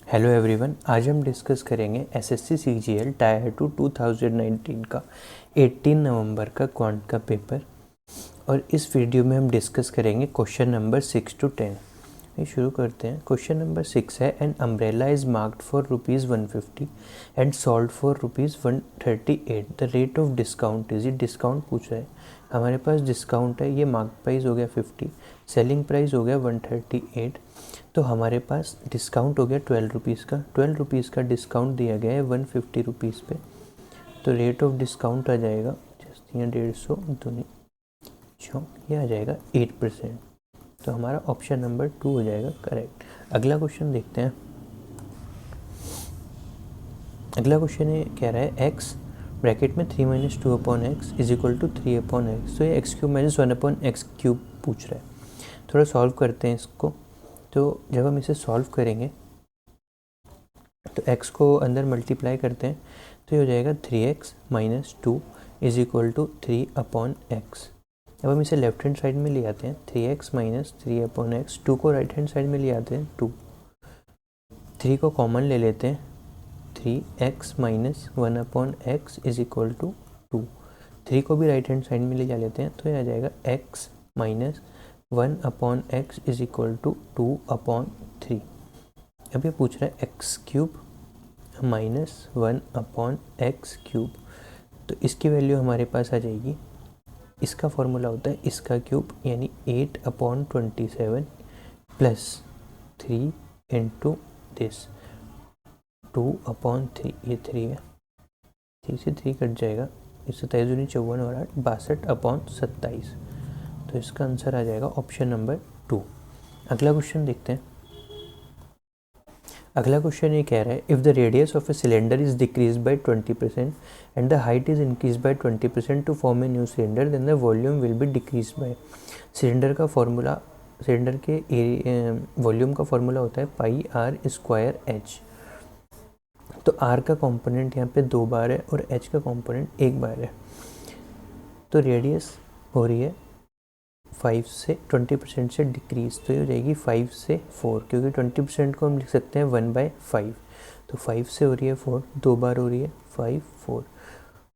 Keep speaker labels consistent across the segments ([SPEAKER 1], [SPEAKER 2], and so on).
[SPEAKER 1] Hello everyone, आज हम discuss करेंगे एसएससी सीजीएल टायर 2 2019 का 18 नवंबर का क्वांट का पेपर। और इस वीडियो में हम डिस्कस करेंगे क्वेश्चन नंबर 6 to 10। ये शुरू करते हैं। क्वेश्चन नंबर 6 है, an umbrella is marked for ₹150 and sold for ₹138। The rate of discount is, ये डिस्काउंट पूछ रहा है। हमारे पास डिस्काउंट है, ये मार्क प्राइस हो गया 50, सेलिंग प्राइस हो गया 138, तो हमारे पास डिस्काउंट हो गया 12 रुपीज़ का। 12 रुपीज़ का डिस्काउंट दिया गया है 150 रुपीज़ पे, तो रेट ऑफ डिस्काउंट आ जाएगा जस्ट यहाँ 150 दूनी ये आ जाएगा 8%। तो हमारा ऑप्शन नंबर 2 हो जाएगा करेक्ट। अगला क्वेश्चन देखते हैं। अगला क्वेश्चन ये कह रहा है एक्स ब्रैकेट में 3 - 2 upon x is equal to 3 upon x. तो ये x cube minus 1 upon x cube पूछ रहा है। थोड़ा सॉल्व करते हैं इसको। तो जब हम इसे सॉल्व करेंगे तो x को अंदर मल्टीप्लाई करते हैं, तो ये हो जाएगा 3x minus 2 is equal to 3 upon x. अब हम इसे लेफ्ट हैंड साइड में ले आते हैं, 3x माइनस 3 अपॉन एक्स। 2 को राइट हैंड साइड में ले आते हैं, 2। 3 को कॉमन ले लेते हैं, 3x minus 1 upon x is equal to 2। 3 को भी राइट हैंड साइड में ले जा लेते हैं, तो ये आ जाएगा x minus 1 upon x is equal to 2 upon 3। अब ये पूछ रहा है x cube minus 1 upon x cube, तो इसकी वैल्यू हमारे पास आ जाएगी, इसका फॉर्मूला होता है इसका क्यूब यानी 8 upon 27 plus 3 into this 2 upon 3। ये 3 है, 3 से 3 कट जाएगा, इस 27 दूनी 54 और 8 62 अपॉन 27। तो इसका आंसर आ जाएगा ऑप्शन नंबर 2। अगला क्वेश्चन देखते हैं। अगला क्वेश्चन ये कह रहा है, if the radius of a cylinder is decrease by 20% and the height is increase by 20% to form a new cylinder, then the volume will be decrease by. Cylinder का formula, cylinder के volume का formula होता है pi r square h. तो r का component यहाँ पे 2 बार है और एच का कंपोनेंट 1 बार है। तो रेडियस हो रही है 5 से 20% से डिक्रीज, तो ये हो जाएगी 5 से 4, क्योंकि 20% को हम लिख सकते हैं 1/5। तो 5 से हो रही है 4, 2 बार हो रही है 5 4,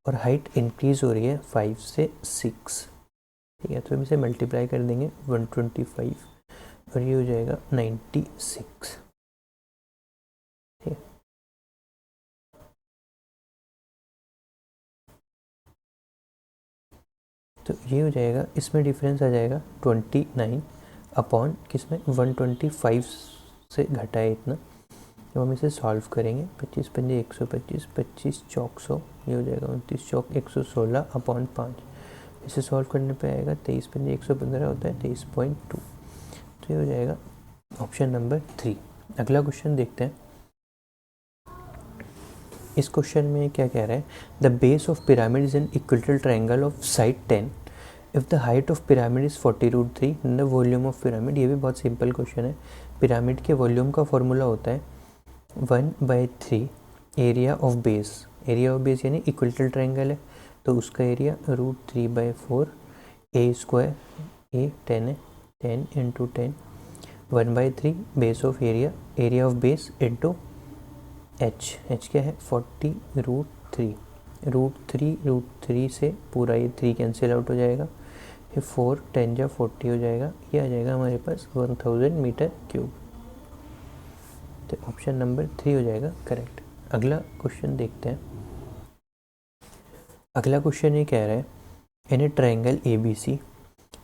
[SPEAKER 1] और हाइट इंक्रीज हो रही है 5 से 6। ठीक है, तो हम इसे मल्टीप्लाई कर देंगे 125 और ये हो जाएगा 96। ठीक है, तो ये हो जाएगा, इसमें डिफरेंस आ जाएगा 29 अपॉन किसमें 125 से घटा है इतना। जब हम इसे सॉल्व करेंगे 25 पंजे 125, 25 चौक 100, ये हो जाएगा 29 चौक 116 अपॉन 5। इसे सॉल्व करने पे आएगा 23 पंजे 115 होता है 23.2। तो ये हो जाएगा ऑप्शन नंबर 3। अगला क्वेश्चन देखते हैं। इस क्वेश्चन में क्या कह रहा है, the base of pyramid is an equilateral triangle of side 10 if the height of pyramid is 40√3 the volume of pyramid. ये भी बहुत सिंपल क्वेश्चन है। पिरामिड के वॉल्यूम का फॉर्मूला होता है 1/3 area of base. Area of base यानी equilateral triangle है, तो उसका एरिया √3/4 ए स्क्वायर, ए 10 है, 10 into 10 1/3 base of area, area of base into H क्या है 40√3। √3 से पूरा ये 3 कैंसिल आउट हो जाएगा, ये 4 10 जा 40 हो जाएगा, ये आ जाएगा हमारे पास 1000 मीटर क्यूब। तो ऑप्शन नंबर 3 हो जाएगा करेक्ट। अगला क्वेश्चन देखते हैं। अगला क्वेश्चन ये कह रहा है, in a triangle A B C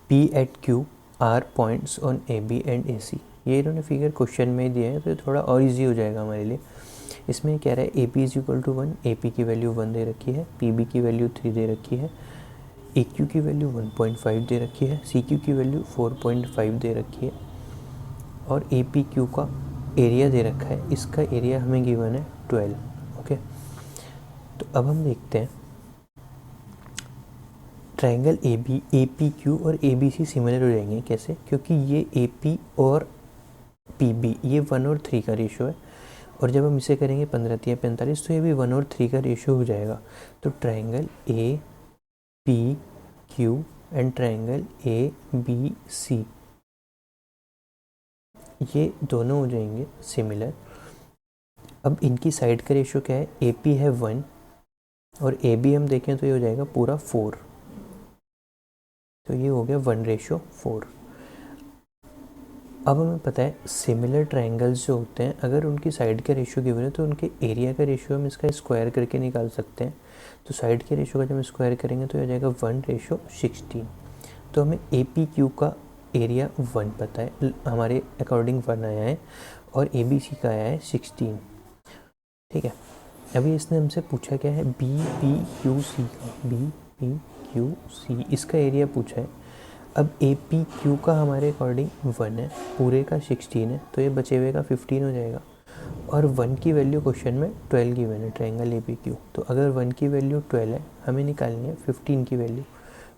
[SPEAKER 1] P at Q R points on A B and A C. ये इन्होंने फिगर क्वेश्चन में दिया है, तो थोड़ा और ईजी हो जाएगा हमारे लिए। इसमें कह रहा है A P is equal to 1, A P की वैल्यू 1 दे रखी है, पी बी की वैल्यू 3 दे रखी है, ए क्यू की वैल्यू 1.5 दे रखी है, सी क्यू की वैल्यू 4.5 दे रखी है, और ए पी क्यू का एरिया दे रखा है, इसका एरिया हमें गिवन है 12। ओके, तो अब हम देखते हैं triangle A B, A P Q और ए बी सी सिमिलर हो जाएंगे कैसे, क्योंकि ये ए पी और पी बी ये 1 और 3 का रेशो है, और जब हम इसे करेंगे 15×3 = 45, तो ये भी 1 और 3 का रेशो हो जाएगा। तो triangle A P Q and triangle A B C ये दोनों हो जाएंगे सिमिलर। अब इनकी साइड का रेशियो क्या है, ए पी है 1 और ए बी हम देखें तो ये हो जाएगा पूरा 4, तो ये हो गया 1:4। अब हमें पता है सिमिलर ट्रायंगल्स जो होते हैं अगर उनकी साइड का रेशियो गिवन है तो उनके एरिया का रेशियो हम इसका स्क्वायर करके निकाल सकते हैं। तो साइड के रेशियो का जब हम स्क्वायर करेंगे तो हो जाएगा 1:16। तो हमें ए पी क्यू का एरिया 1 पता है, हमारे अकॉर्डिंग 1 आया है, और ए बी सी का आया है 16। ठीक है, अभी इसने हमसे पूछा क्या है, बी पी क्यू सी का, बी पी क्यू सी इसका एरिया पूछा है। अब ए पी क्यू का हमारे अकॉर्डिंग 1 है, पूरे का 16 है, तो ये बचे हुए का 15 हो जाएगा। और 1 की वैल्यू क्वेश्चन में 12 गिवन है ट्रायंगल ए पी क्यू, तो अगर 1 की वैल्यू 12 है, हमें निकालनी है 15 की वैल्यू,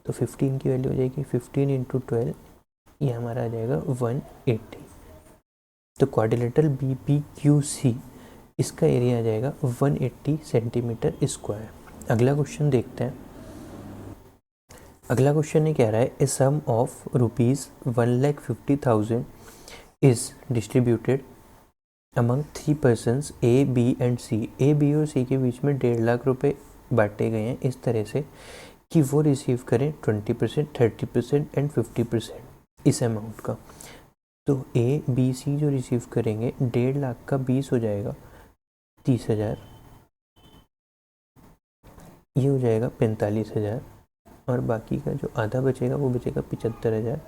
[SPEAKER 1] तो 15 की वैल्यू हो जाएगी 15 × 12, ये हमारा आ जाएगा 180। तो quadrilateral B P Q C इसका एरिया आ जाएगा 180 सेंटीमीटर स्क्वायर। अगला क्वेश्चन देखते हैं। अगला क्वेश्चन ये कह रहा है, a sum of ₹1,50,000 is distributed among 3 persons A B and C. A B और सी के बीच में 1.5 लाख रुपए बांटे गए हैं इस तरह से कि वो रिसीव करें 20%, 30% एंड 50% इस अमाउंट का। तो ए बी सी जो रिसीव करेंगे 1.5 लाख का 20 हो जाएगा 30,000, ये हो जाएगा 45,000, और बाकी का जो आधा बचेगा वो बचेगा 75,000,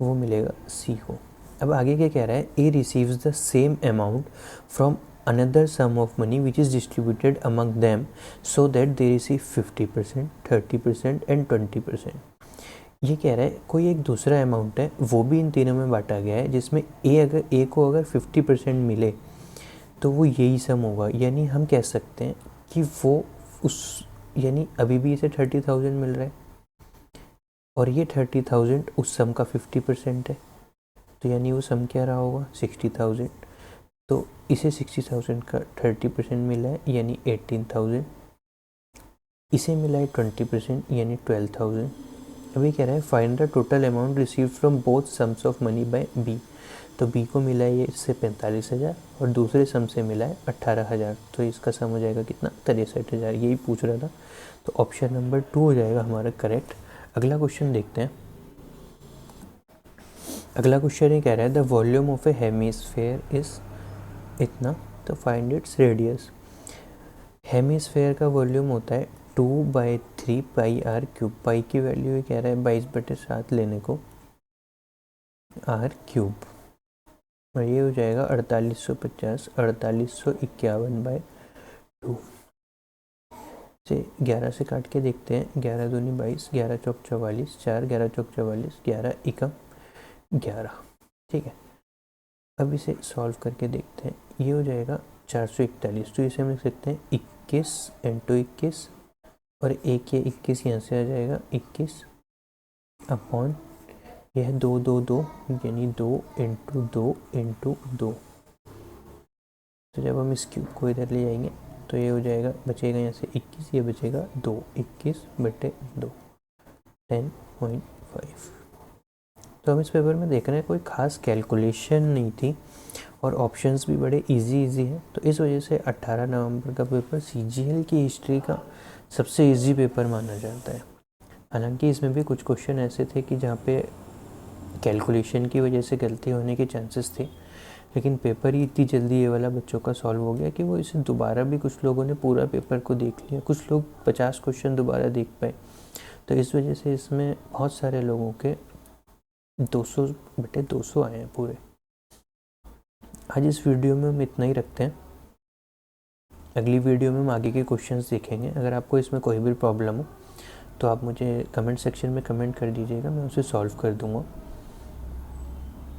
[SPEAKER 1] वो मिलेगा सी को। अब आगे क्या कह रहा है, A receives the same amount from another sum of money which is distributed among them so that they receive 50%, 30% and 20%। ये कह रहा है कोई एक दूसरा अमाउंट है वो भी इन तीनों में बांटा गया है, जिसमें ए को अगर 50% मिले तो वो यही सम होगा। यानी हम कह सकते हैं कि वो यानी अभी भी इसे 30,000 मिल रहा है और ये 30,000 उस सम का 50% है, तो यानी वो सम क्या रहा होगा 60,000। तो इसे 60,000 का 30% मिला है यानी 18,000, इसे मिला है 20% यानी 12,000। अभी कह रहा है find the total amount receive from both sums of money by B. तो बी को मिला है ये इससे 45,000 और दूसरे सम से मिला है 18,000, तो इसका सम हो जाएगा कितना 63,000, यही पूछ रहा था। तो ऑप्शन नंबर 2 हो जाएगा हमारा करेक्ट। अगला क्वेश्चन देखते हैं। अगला क्वेश्चन ये कह रहा है the volume of A hemisphere is इतना, तो फाइंड इट्स रेडियस। हेमिस्फेयर का वॉल्यूम होता है 2/3 πr³। पाई की वैल्यू ये कह रहा है 22/7 लेने को r³ और ये हो जाएगा 4850, 4851/2 से 11 से काट के देखते हैं। 11 दूनी 22, 11 चौक 44, 4 11 चौक 44, 11 एकम 11। ठीक है, अब इसे सॉल्व करके देखते हैं। ये हो जाएगा 441, तो इसे हम लिख सकते हैं 21 × 21 और एक ये 21 यहाँ से आ जाएगा 21 अपॉन यह 2 2 2 यानी 2 × 2 × 2। तो जब हम इस क्यूब को इधर ले जाएंगे तो ये हो जाएगा, बचेगा यहाँ से 21, ये बचेगा 2, 21/2 10.5। तो हम इस पेपर में देख रहे हैं कोई ख़ास कैलकुलेशन नहीं थी और ऑप्शंस भी बड़े इजी हैं, तो इस वजह से 18 नवंबर का पेपर सीजीएल की हिस्ट्री का सबसे इजी पेपर माना जाता है। हालांकि इसमें भी कुछ क्वेश्चन ऐसे थे कि जहाँ पे कैलकुलेशन की वजह से गलती होने के चांसेस थे, लेकिन पेपर ही इतनी जल्दी ये वाला बच्चों का सॉल्व हो गया कि वो इसे दोबारा भी कुछ लोगों ने पूरा पेपर को देख लिया, कुछ लोग 50 क्वेश्चन दोबारा देख पाए। तो इस वजह से इसमें बहुत सारे लोगों के 200/200 आए हैं पूरे। आज इस वीडियो में हम इतना ही रखते हैं। अगली वीडियो में हम आगे के क्वेश्चंस देखेंगे। अगर आपको इसमें कोई भी प्रॉब्लम हो तो आप मुझे कमेंट सेक्शन में कमेंट कर दीजिएगा, मैं उसे सॉल्व कर दूँगा।